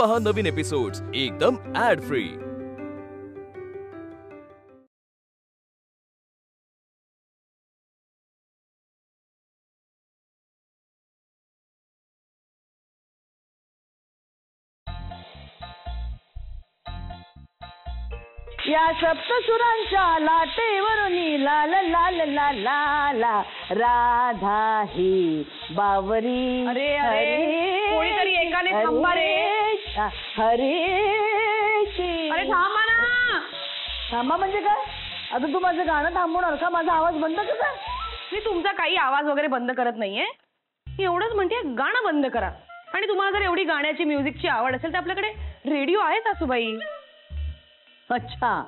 पहा नवीन एपिसोड्स एकदम add free. या सप्तसुरांच्या लाटेवरून लाल लाल लाल लाला राधा ही बावरी। अरे अरे कोणीतरी एकाने थांबा रे। हरे अरे थांबा ना। थांबा म्हणजे काय? आता तू माझं गाणं थांबवणार का? माझा आवाज बंद कर। मी तुमचा काही आवाज वगैरे बंद करत नाहीये, मी एवढंच म्हणते गाणं बंद करा। आणि तुम्हाला जर एवढी गाण्याची म्युझिकची आवड असेल तर आपल्याकडे रेडिओ आहे सासूबाई। अच्छा,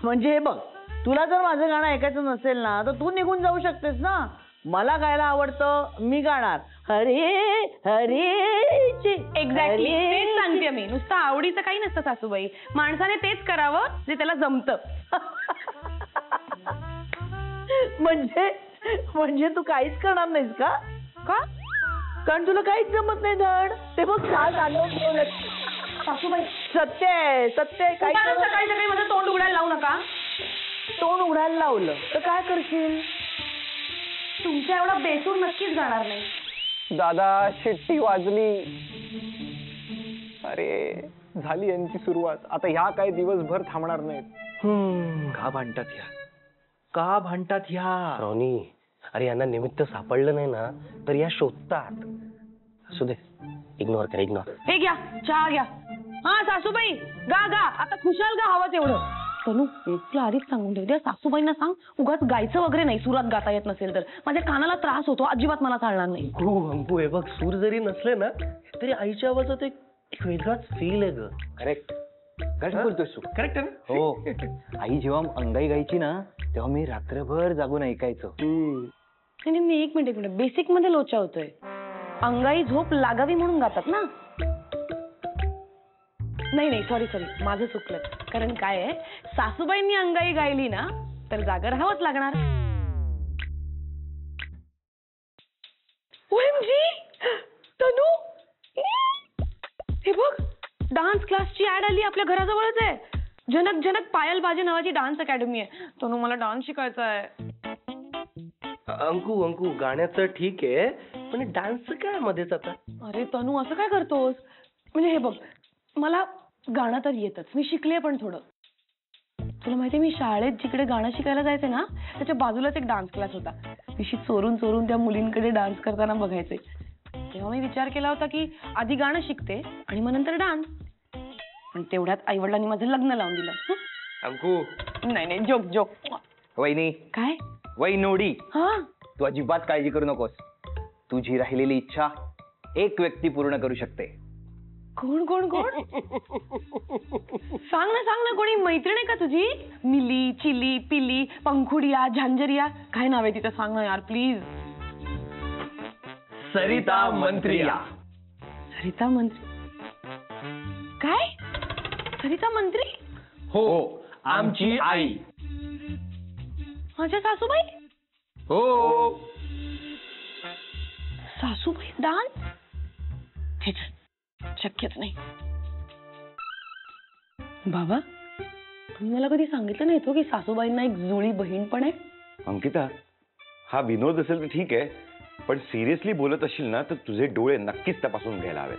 म्हणजे हे बघ, तुला जर माझं गाणं ऐकायचं नसेल ना तर तू निघून जाऊ शकतेस ना। मला गायला आवडतं, मी गाणार हरे हरे। एक्झॅक्टली तेच सांगते मी। नुसतं आवडीचं काही नसतं सासूबाई, माणसाने तेच करावं जे त्याला जमतं। म्हणजे तू काहीच करणार नाहीस का? का? कारण तुला काहीच जमत नाही धड। ते बघ काल आलो सासूबाई सत्य आहे काही सकाळी सकाळी माझं तोंड उघडायला लावू नका। तोंड उघडायला लावलं तर काय करशील? तुमच्या एवढा बेसूर नक्कीच गाणार नाही। दादा शिट्टी वाजली। अरे झाली यांची सुरुवात। आता ह्या काही दिवसभर थांबणार नाहीत। का भांडतात ह्या रोनी? अरे यांना निमित्त सापडलं नाही ना तर या शोधतात। असू दे, इग्नोर कर इग्नोर। हे घ्या चहा घ्या। हा सासूबाई गा गा, आता खुशाल गा हवंच एवढं। तनू तुला आधीच सांगून ठेवते, सासूबाईंना सांग उगाच गायचं वगैरे नाही, सुरात गाता येत नसेल तर। माझ्या कानाला त्रास होतो, अजिबात मला चालणार नाही। अंकू हे बघ, सूर जरी नसले ना तरी आईच्या आवाजात एक वेगळाच फील आहे ग। करेक्ट बोलतोस तू। करेक्ट आहे ना? हो, आई जेव्हा अंगाई गायची ना तेव्हा मी रात्रभर जागून ऐकायचो। मी एक मिनिट बेसिक मध्ये लोचा होतोय। अंगाई झोप लागावी म्हणून गातात ना? नाही सॉरी माझं चुकलं। कारण काय आहे, सासूबाईंनी अंगाई गायली ना तर जागा राहावंच लागणार। OMG तनू, हे बघ डान्स क्लासची ऍड आली आपल्या घराजवळच आहे। जनक पायल बाजे नावाची डान्स अकॅडमी आहे। तनू मला डान्स शिकायचा आहे। अंकू गाण्याचं ठीक आहे पण डान्सचं काय मध्येच आता? अरे तनू असं काय करतोस? म्हणजे हे बघ, मला गाणं तर येतच, मी शिकले पण थोडं। तुला माहितीये मी शाळेत जिकडे गाणं शिकायला जायचे ना त्याच्या बाजूलाच एक डान्स क्लास होता। मी चोरून त्या मुलींकडे डान्स करताना बघायचे। तेव्हा मी विचार केला होता की आधी गाणं शिकते आणि मग नंतर डान्स। पण तेवढ्यात आईवडिलांनी माझं लग्न लावून दिलं। अंकू नाही जोक। वहिनी काय? वैनोडी, हा तू अजिबात काळजी करू नकोस। तुझी राहिलेली इच्छा एक व्यक्ती पूर्ण करू शकते। कोण? सांग ना कोणी? मैत्रीण आहे का तुझी? मिली, चिली, पिली, पंखुडिया, झांजरिया, काय नाव आहे तिचं? सांग ना यार प्लीज। सरिता मंत्रिया। सरिता मंत्री? काय? सरिता मंत्री? हो, आमची आई। माझ्या सासूबाई? हो। सासूबाई डान्स? शक्यच नाही। बाबा तुम्ही मला कधी सांगितलं नाही की सासूबाईंना एक जुळी बहीण पण आहे? अंकिता, हा विनोद असेल तर ठीक आहे, पण सिरियसली बोलत असशील ना तर तुझे डोळे नक्कीच तपासून घ्यायला हवेत।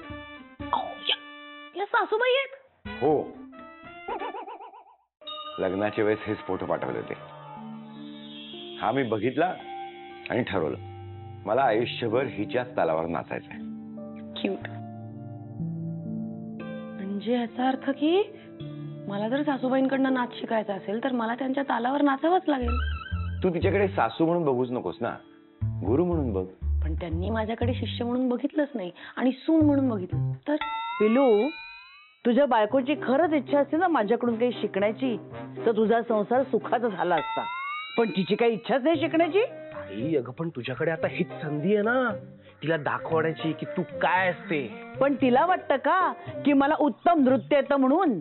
या सासूबाई आहेत? हो, लग्नाच्या वेळेस हेच फोटो पाठवले होते। हा मी बघितला आणि ठरवलं मला आयुष्यभर हिच्याच तालावर नाचायचंय। क्यूट। म्हणजे याचा अर्थ की मला जर सासूबाईंकडनं नाच शिकायचा असेल तर मला त्यांच्या तालावर नाचावंच लागेल। तू तिच्याकडे सासू म्हणून बघूच नकोस ना, गुरु म्हणून बघ। पण त्यांनी माझ्याकडे शिष्य म्हणून बघितलंच नाही आणि सून म्हणून बघितलं तर? पिलू, तुझ्या बायकोची खरंच इच्छा असते ना माझ्याकडून काही शिकण्याची तर तुझा संसार सुखाचा झाला असता। पण तिची काही इच्छाच नाही शिकण्याची। आई अगं पण तुझ्याकडे आता हीच संधी आहे ना तिला दाखवण्याची की तू काय असते। पण तिला वाटतं का की मला उत्तम नृत्य येतं म्हणून?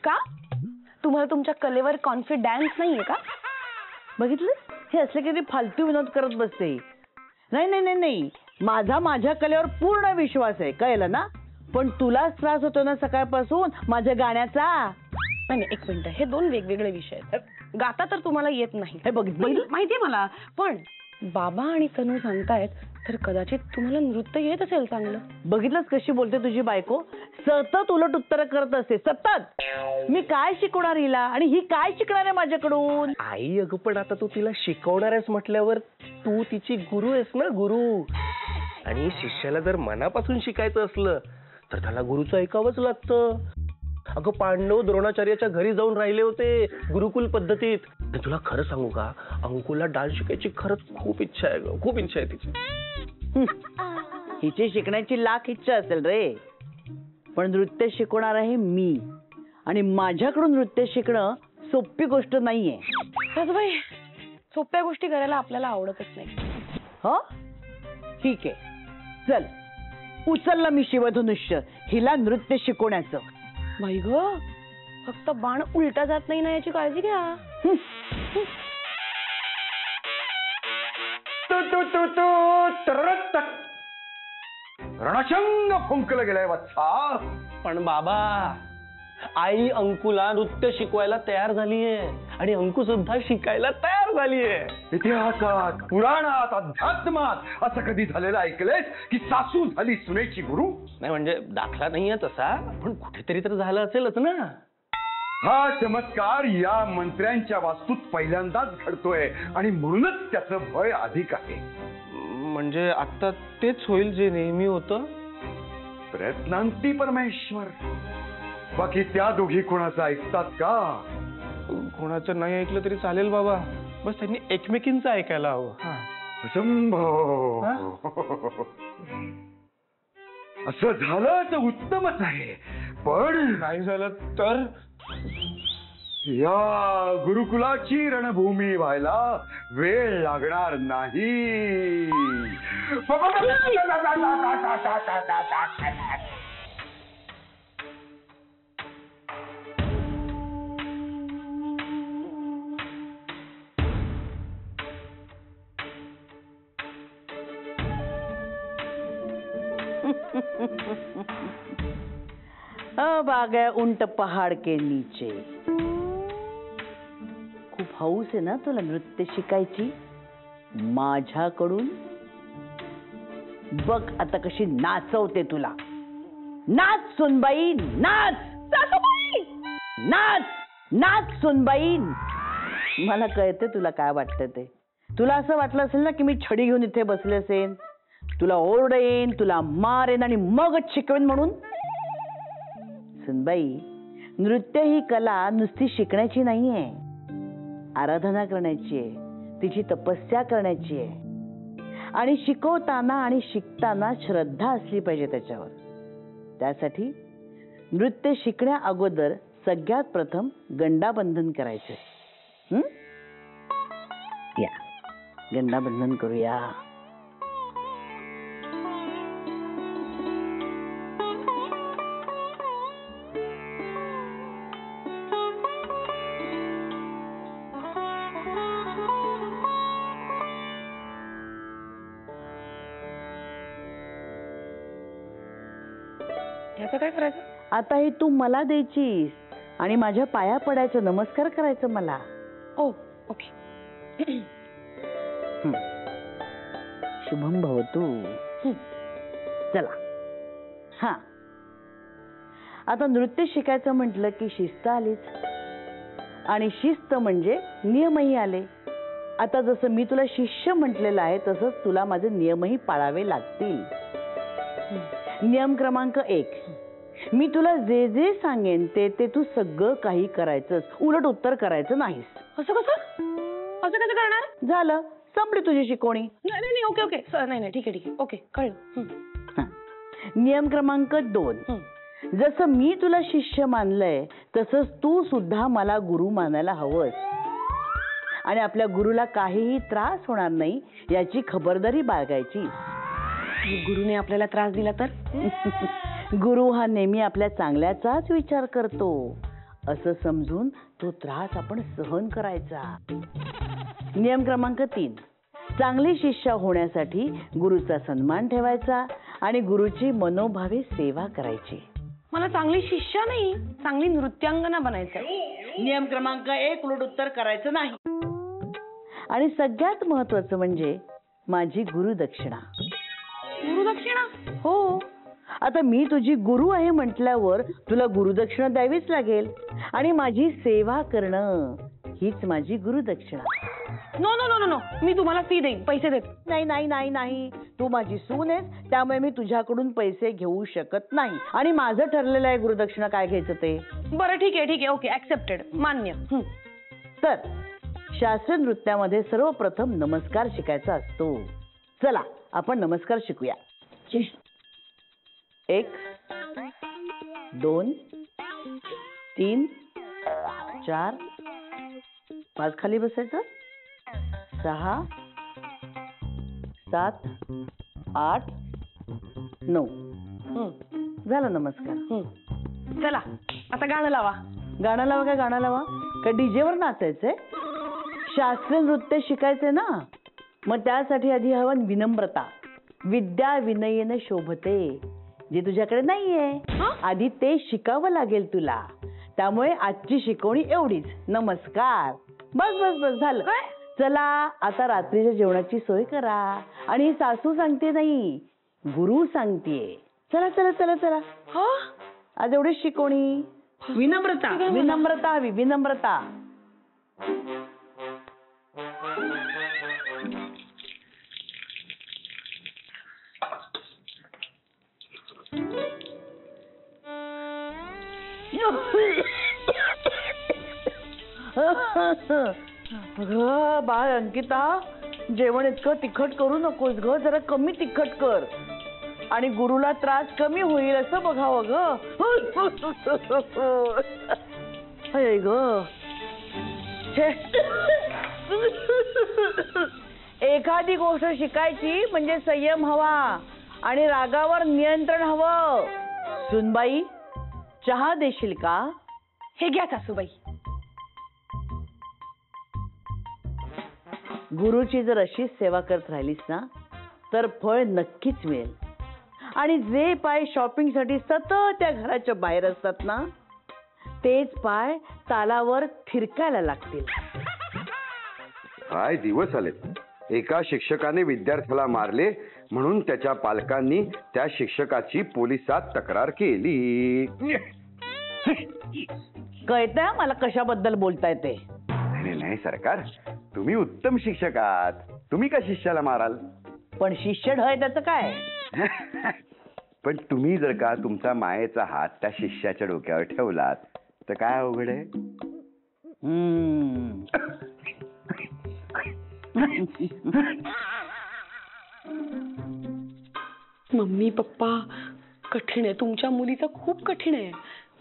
का? तुम्हाला तुमच्या कलेवर कॉन्फिडन्स नाहीये का? बघितलं, हे असले किती फालतू विनोद करत बसते। नाही, माझा माझ्या कलेवर पूर्ण विश्वास आहे, कळलं ना? पण तुलाच त्रास होतो ना सकाळपासून माझ्या गाण्याचा. नाही नाही, एक मिनिट, हे दोन वेगवेगळे विषय आहेत. गाता तर तुम्हाला येत नाही, हे बघितलं माहितीये मला, पण बाबा आणि तनू सांगतायत तर कदाचित तुम्हाला नृत्य येत असेल चांगलं. बघितलंच कशी बोलते तुझी बायको, सतत उलट उत्तर करत असते सतत. मी काय शिकवणार हिला आणि ही काय शिकणार आहे माझ्याकडून. आई अगं पण आता तू तिला शिकवणार आहेस म्हटल्यावर तू तिची गुरु आहेस ना, गुरु. आणि शिष्याला जर मनापासून शिकायचं असलं तर त्याला गुरुचं ऐकावंच लागतं. अगं पांडव द्रोणाचार्याच्या घरी जाऊन राहिले होते गुरुकुल पद्धतीत. तर तुला खरं सांगू का, अंकुला डान्स शिकायची खरंच खूप इच्छा आहे ग, खूप इच्छा आहे तिची. हिची शिकण्याची लाख इच्छा असेल रे, पण नृत्य शिकवणार आहे मी आणि माझ्याकडून नृत्य शिकणं सोपी गोष्ट नाहीये. सासूबाई, सोप्या गोष्टी करायला आपल्याला आवडतच नाही. हो ठीक आहे, चल उचललं मी शिवधनुष्य हिला नृत्य शिकवण्याचं. बाई ग, फक्त बाण उलटा जात नाही ना याची काळजी घ्या. रणशंग फुंकलं गेलंय वत्सा. पण बाबा, आई अंकुला नृत्य शिकवायला तयार झालीये आणि अंकू सुद्धा शिकायला तयार झालीये. इतिहासात, पुराणात, अध्यात्मात असं कधी झालेलं ऐकलंयस की सासू झाली सुनेची गुरु? नाही म्हणजे दाखला नाहीये तसा, पण कुठेतरी तर झालं असेलच ना. हा चमत्कार या मंत्र्यांच्या वास्तूत पहिल्यांदाच घडतोय आणि म्हणूनच त्याचं भय अधिक आहे. म्हणजे आता तेच होईल जे नेहमी होतं. प्रयत्नांती परमेश्वर. बाकी त्या दोघी कोणाचं ऐकतात का? कोणाचं नाही ऐकलं तरी चालेल बाबा, बस त्यांनी एकमेकींचं ऐकायला हवं. शंभो. असं झालं तर उत्तमच आहे, पण नाही झालं तर या गुरुकुलाची रणभूमी व्हायला वेळ लागणार नाही. अब आ गया उंट पहाड़ के नीचे. खूप हौस आहे ना तुला नृत्य शिकायची माझ्याकडून. बघ आता कशी नाचवते तुला. नाच सुनबाई नाच. सासूबाई नाच. नाच सुनबाई. मला कळते तुला काय वाटतं ते. तुला असं वाटलं असेल ना की मी छडी घेऊन इथे बसले असेल, तुला ओरडेन, तुला मारेन आणि मगच शिकवेन म्हणून. सुनबाई, नृत्य ही कला नुसती शिकण्याची नाहीये, आराधना करण्याची आहे, तिची तपस्या करण्याची आहे. आणि शिकवताना आणि शिकताना श्रद्धा असली पाहिजे त्याच्यावर. त्यासाठी नृत्य शिकण्या अगोदर सगळ्यात प्रथम गंडाबंधन करायचे. या गंडाबंधन करूया. ह्याचं काय करायचं? आता हे तू मला द्यायचीस आणि माझ्या पाया पडायचं, नमस्कार करायचं मला. ओ ओके. शुभम भवतु. चला. हा, आता नृत्य शिकायचं म्हटलं की शिस्त आलीच, आणि शिस्त म्हणजे नियमही आले. आता जसं मी तुला शिष्य म्हटलेलं आहे तसंच तुला माझे नियमही पाळावे लागतील. नियम क्रमांक 1, मी तुला जे जे सांगेन ते ते तू सगळं काही करायचंस, उलट उत्तर करायचं नाहीस. असं कसं? असं कसं करणार? झालं, संपली तुझी शिकवणी. नाही नाही, ओके ओके, नाही नाही, ठीक आहे ठीक आहे, ओके, कळलं. हा. नियम क्रमांक 2, जसं मी तुला शिष्य मानलंय तसंच तू सुद्धा मला गुरु मानायला हवंस. आणि आपल्या गुरुला काहीही त्रास होणार नाही याची खबरदारी बाळगायची. गुरुने आपल्याला त्रास दिला तर? गुरु हा नेहमी आपल्या चांगल्याचाच विचार करतो असं समजून तो त्रास आपण सहन करायचा. नियम क्रमांक 3, चांगली शिष्य होण्यासाठी गुरुचा सन्मान ठेवायचा आणि गुरुची मनोभावे सेवा करायची. मला चांगली शिष्या नाही, चांगली नृत्यांगना बनायचंय. नियम क्रमांक 1 उलट उत्तर करायचं नाही. आणि सगळ्यात महत्वाचं म्हणजे माझी गुरुदक्षिणा. गुरुदक्षिणा? हो, आता मी तुझी गुरु आहे म्हटल्यावर तुला गुरुदक्षिणा द्यावीच लागेल. आणि माझी सेवा करणं हीच माझी गुरुदक्षिणा. No no no no no, मी तुम्हाला फी देईन, पैसे देत नाही नाही नाही नाही, तू माझी सून आहेस, त्यामुळे मी तुझ्याकडून पैसे घेऊ शकत नाही. आणि माझं ठरलेलं आहे गुरुदक्षिणा काय घ्यायचं ते. बरं ठीक आहे, ओके, ऍक्सेप्टेड, मान्य. तर शास्त्रीय नृत्यामध्ये सर्वप्रथम नमस्कार शिकायचा असतो. चला आपण नमस्कार शिकूया. 1 2 3 4 5 खाली बसायचं. 6 7 8 9 झाला नमस्कार. चला आता गाणं लावा. गाणं लावा काय? गाणं लावा का डीजेवर नाचायचंय? शास्त्रीय नृत्य शिकायचंय ना, मग त्यासाठी आधी हवं विनम्रता. विद्या विनयेन शोभते, जे तुझ्याकडे नाहीये. आधी ते शिकावं लागेल तुला. त्यामुळे आजची शिकवणी एवढीच, नमस्कार. बस बस बस झालं. चला आता रात्रीच्या जेवणाची सोय करा. आणि ही सासू सांगते नाही, गुरु सांगतेय. चला चला चला चला. आज एवढीच शिकवणी. विनम्रता विनम्रता हवी, विनम्रता. अगं बाळ अंकिता, जेवण इतकं तिखट करू नकोस ग, जरा कमी तिखट कर. आणि गुरुला त्रास कमी होईल असं बघावं ग. अय ग, एखादी गोष्ट शिकायची म्हणजे संयम हवा आणि रागावर नियंत्रण हवं. सुनबाई, चहा देशील का? हे घ्या सासूबाई. गुरुची जर अशीच सेवा करत राहिलीस ना तर फळ नक्कीच मिळेल. आणि जे पाय शॉपिंगसाठी सतत त्या घराच्या बाहेर असतात ना, तेच पाय तालावर थिरकायला लागतील. काय दिवस आलेत. एका शिक्षकाने विद्यार्थ्याला मारले म्हणून त्याच्या पालकांनी त्या शिक्षकाची पोलिसात तक्रार केली. कळतंय मला कशाबद्दल बोलताय ते. नाही नाही सरकार, तुम्ही उत्तम शिक्षक आहात. तुम्ही का शिष्याला माराल? पण शिष्य ढळ त्याचं काय? पण तुम्ही जर का तुमचा मायेचा हात त्या शिष्याच्या डोक्यावर ठेवलात तर काय अवघड आहे? मम्मी पप्पा, कठीण आहे, तुमच्या मुलीचं खूप कठीण आहे.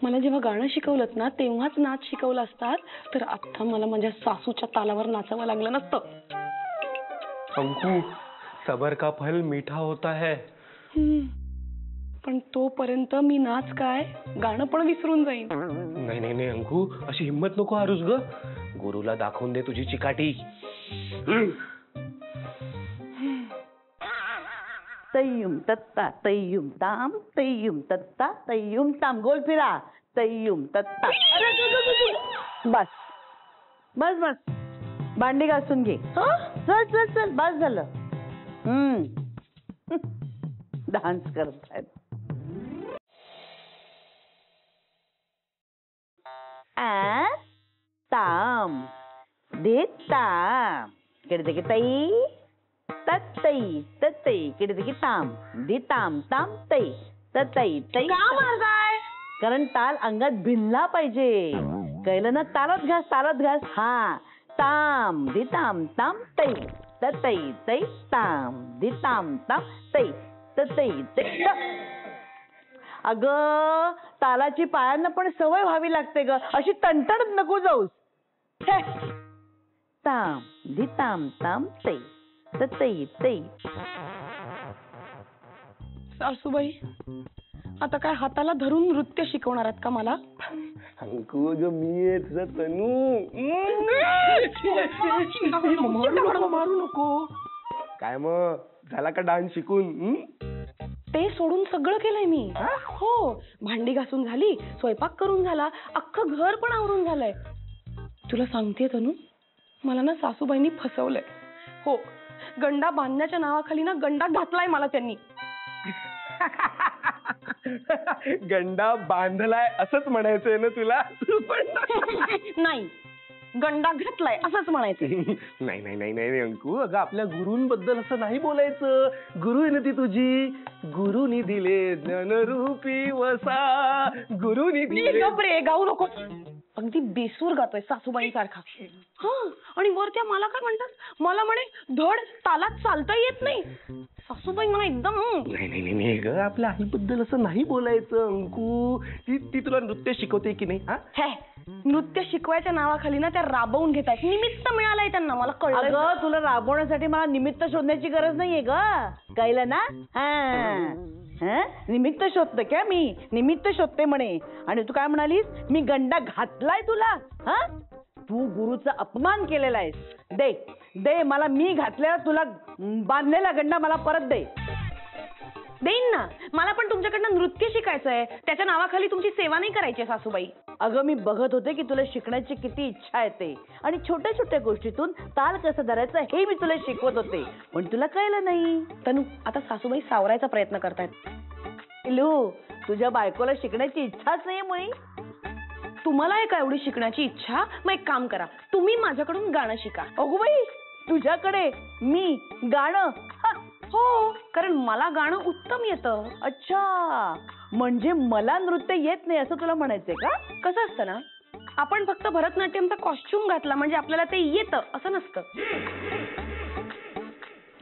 मला जेव्हा गाणं शिकवलं ना तेव्हाच नाच शिकवलं असतात तर आता मला माझ्या सासूच्या तालावर नाचावं लागलं नसतं. अंकु, सबर का फल मीठा होता है. पण तोपर्यंत मी नाच काय गाणं पण विसरून जाईन. नाही नाही नाही अंकु, अशी हिंमत नको हारूस ग. गुरुला दाखवून दे तुझी चिकाटी. तय्युम तत्ता तय्युम ताम, तय्युम तत्ता तय्युम ताम. गोल फिरा. तय्युम तत्ता. बस बस बस, भांडी घासून घे. चल चल चल, बस झालं. डान्स करतायत. ताम दे ताम, कडे की तई तत्तई तत्तई, कडे की ताम दे ताम ताम तई तत्तई तई. का मारताय? कारण ताल अंगात भिनला पाहिजे. कळलं ना? तालात घास, तालात घास. हा, ताम दे ताम ताम तई तत्तई तई ताम दे ताम ताम तई तत्तई तई. अगं तालाची पायांना पण सवय व्हावी लागते ग, अशी तणतणत नको जाऊस. ताम दे ताम ताम तई तत्तई तई. सासूबाई, आता काय हाताला धरून नृत्य शिकवणार आहेत का मला? अंकु अगं, मी आहे तुझा तनू. मारू नको. काय मग, झाला का डान्स शिकून? ते सोडून सगळं केलंय मी. हो, भांडी घासून झाली, स्वयंपाक करून झाला, अख्खं घर पण आवरून झालंय. तुला सांगतेय तनू, मला ना सासूबाईंनी फसवलंय. हो, गंडा बांधण्याच्या नावाखाली ना गंडा घातलाय मला त्यांनी. गंडा बांधलाय असंच म्हणायचंय ना तुला? तू पण नाही, गंडा घातलाय असंच म्हणायचं. नाही नाही नाही नाही अंकू, अगं आपल्या गुरूंबद्दल असं नाही बोलायचं. गुरु आहे ना ती तुझी. गुरुनी दिले ज्ञानरूपी वसा, गुरुनी दिले. गप रे, गाऊ नको. अगदी बेसूर गातोय सासूबाईंसारखा. हा, आणि वर त्या मला काय म्हणतात, मला म्हणे धड तालात चालता येत नाही. सासूबाई मला एकदम नाही नाही नाही ग, आपल्या आईबद्दल असं नाही बोलायचं अंकू. ती तुला नृत्य शिकवते की नाही? हा, नृत्य शिकवायच्या नावाखाली ना त्या राबवून घेतात. निमित्त मिळालंय त्यांना, मला कळलं. अगं तुला राबवण्यासाठी मला निमित्त शोधण्याची गरज नाहीये ग, कळलं ना? निमित्त शोधते क्या मी? निमित्त शोधते म्हणे. आणि तू काय म्हणालीस, मी गंडा घातलाय तुला? हा, तू गुरुचा अपमान केलेला आहेस. दे दे मला, मी घातलेला तुला बांधलेला गंडा मला परत दे. देईन ना, मला पण तुमच्याकडनं नृत्य शिकायचंय. त्याच्या नावाखाली तुमची सेवा नाही करायची सासूबाई. अगं मी बघत होते की तुला शिकण्याची किती इच्छा आहे ते, आणि छोट्या छोट्या गोष्टीतून ताल कसं धरायचं हे मी तुला शिकवत होते, पण तुला कळलं नाही. तनू, आता सासूबाई सावरायचा प्रयत्न करतायत. पिलू, तुझ्या बायकोला शिकण्याची इच्छाच नाहीये मुळी. तुम्हाला आहे का एवढी शिकण्याची इच्छा? मग एक काम करा, तुम्ही माझ्याकडून गाणं शिका. अगो बाई, तुझ्याकडे मी गाणं? हो, कारण मला गाणं उत्तम येतं. अच्छा, म्हणजे मला नृत्य येत नाही असं तुला म्हणायचंय का? कसं असतं ना, आपण फक्त भरतनाट्यमचा कॉस्ट्युम घातला म्हणजे आपल्याला ते येतं असं नसतं.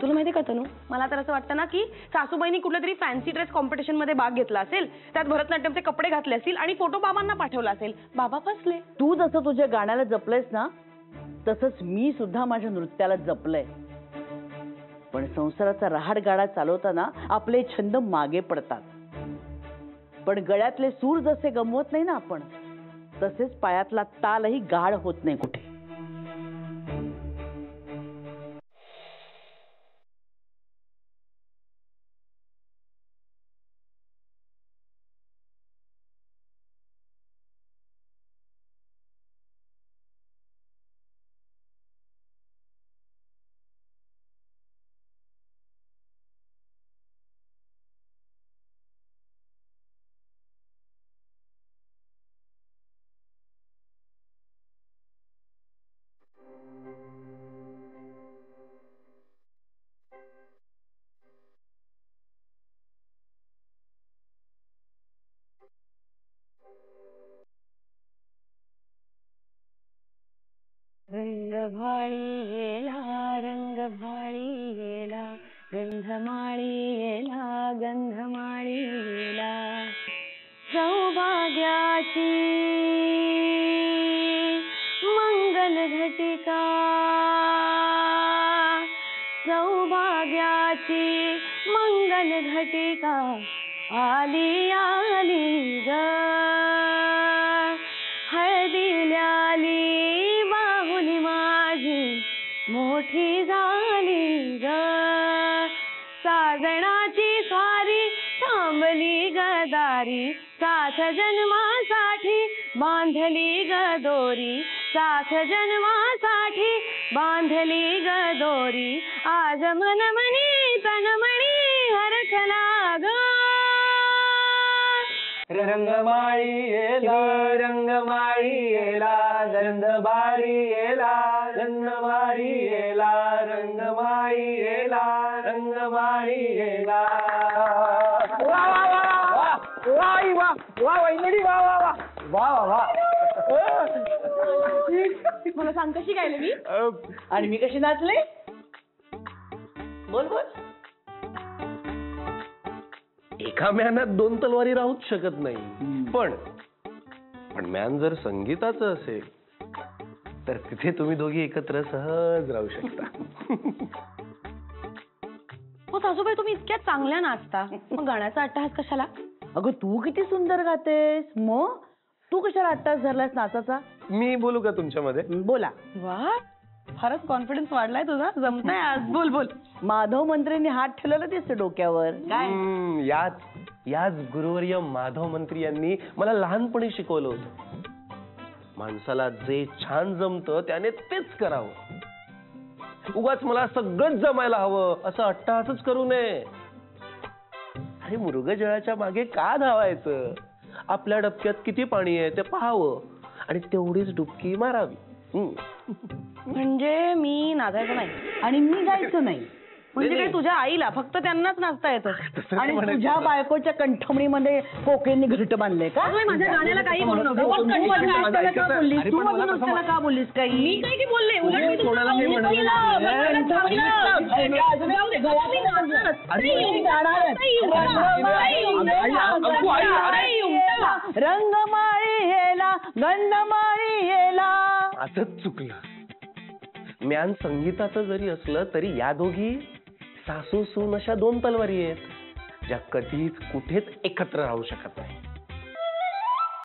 तुला माहिती का तनू, मला तर असं वाटतं ना की सासूबाईंनी कुठल्या तरी फॅन्सी ड्रेस कॉम्पिटिशन मध्ये भाग घेतला असेल, त्यात भरतनाट्यमचे कपडे घातले असतील आणि फोटो बाबांना पाठवला असेल. बाबा फसले. तू जसं तुझ्या गाण्याला जपलंयस ना, तसंच मी सुद्धा माझ्या नृत्याला जपलंय. पण संसाराचा रहाडगाडा चालवताना आपले छंद मागे पडतात. पण गळ्यातले सूर जसे गमवत नाही ना आपण, तसेच पायातला तालही गाढ होत नाही कुठे. रंगभाळी येला, रंगभाळी येला, गंधमाळी येला, गंधमाळी येला. सौभाग्याची मंगल घटिका, सौभाग्याची मंगल घटिका, आली आली ग, हळदील्याली बाहुली माझी मोठी झाली ग, साजणाची स्वारी थांबली गदारी, साथ जन्मासाठी बांधली ग दोरी, साथ जन्मासाठी बांधली ग दोरी. आज मनमणी तनमणी हरखला ग, रंगमाळी येला, रंगमाळी येला, गंधमाळी येला, गंधमाळी येला, रंगमाळी येला, रंगमाळी येला. वा वा वा वा वा वा वा वैनडी, वा वा वा वा वा. मला सांग कशी गायले मी? आणि मी कशी नाचले? बोल बोल. एका म्यानात दोन तलवारी राहूच शकत नाही. पण म्यान जर संगीताचं असेल तर तिथे तुम्ही दोघी एकत्र सहज राहू शकता. हो सासूबाई, तुम्ही इतक्या चांगल्या नाचता, मग गाण्याचा अट्टहास कशाला? अगं तू किती सुंदर गातेस, मग तू कशाला अट्टास धरलास नाचाचा? मी बोलू का तुमच्यामध्ये? बोला. वा, फारच कॉन्फिडन्स वाढलाय तुझा, जमतंय आज. बोल बोल. माधव मंत्रींनी हात ठेवलेला दिसतो डोक्यावर. काय याच गुरुवर्य माधव मंत्री यांनी मला लहानपणी शिकवलं होतं. माणसाला जे छान जमतं त्याने तेच करावं. उगाच मला सगळंच जमायला हवं असं अट्टहासच करू नये. अरे मृगजळाच्या मागे का धावायचं? आपल्या डबक्यात किती पाणी आहे ते पाहावं आणि तेवढीच डुबकी मारावी. म्हणजे मी नाचायचं नाही आणि मी गायचं नाही. म्हणजे काय तुझ्या आईला फक्त त्यांनाच नाचता येतं? आणि तुझ्या बायकोच्या कंठमणीमध्ये कोकेंनी घरट बांधले का? माझ्या गाण्याला काही बोलू नको. तू माझ्या नाश्त्याला का बोललीस? तू माझ्या नाश्त्याला का बोललीस काही? मी काही की बोलले, उलट मी तुझं कोणाला काही म्हणलं रंगमाळी येला गंधमाळी येला. असंच चुकलं. म्यान संगीताचं जरी असलं तरी या दोघी सासू सून अशा दोन तलवारी आहेत ज्या कधीच कुठेच एकत्र राहू शकत नाही.